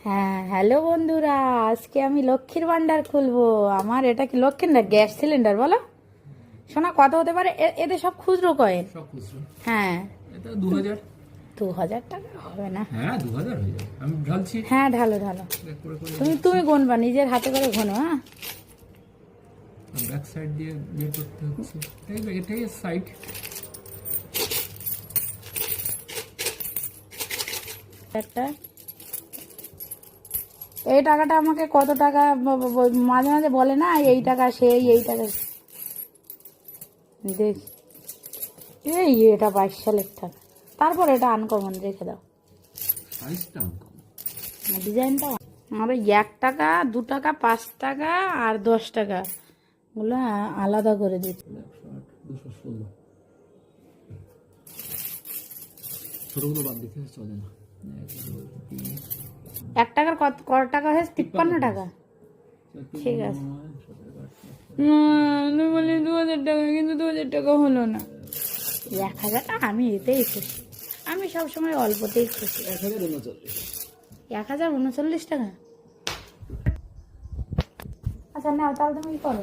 হ্যাঁ, হ্যালো বন্ধুরা, আজকে আমি লক্ষ্মীর ভান্ডার খুলবো। আমার এটা কি লক্ষ্মীর না গ্যাস সিলিন্ডার বলো শোনা, কত হতে পারে? এদের সব খুচরো কয়েন। সব খুচরো। হ্যাঁ, এটা 2000। 2000 টাকা হবে না? হ্যাঁ 2000 হয়ে যাবে, আমি ঢালছি। হ্যাঁ, ঢালো ঢালো। এক করে করে তুমি গোনবা, নিজের হাতে করে ঘনো। হ্যাঁ, ব্যাক সাইড দিয়ে বের করতে হচ্ছে। এটাই সাইড। একটা এই টাকাটা আমাকে কত টাকা মাঝে মাঝে বলে না, এই টাকা সেই, এই টাকা দেখ। এটা 22 সালের টাকা। তারপর এটা আনকমন, রেখে দাও। সাইজটা কম, ডিজাইনটা আমার 1 টাকা, 2 টাকা, 5 টাকা আর 10 টাকা গুলো আলাদা করে দিচ্ছি। 108, 216 ছোটগুলো বাদ দিতে চলে না। 1 টাকার কত টাকা হয়েছে? 53 টাকা। ঠিক আছে, তুমি বললি 2000 টাকা, কিন্তু 2000 টাকা হলো না। 1000 টাকা আমি এতেই খুশি। আমি সবসময় অল্পতেই খুশি। 1039 টাকা। আচ্ছা নাও, তাহলে তুমি কি করো?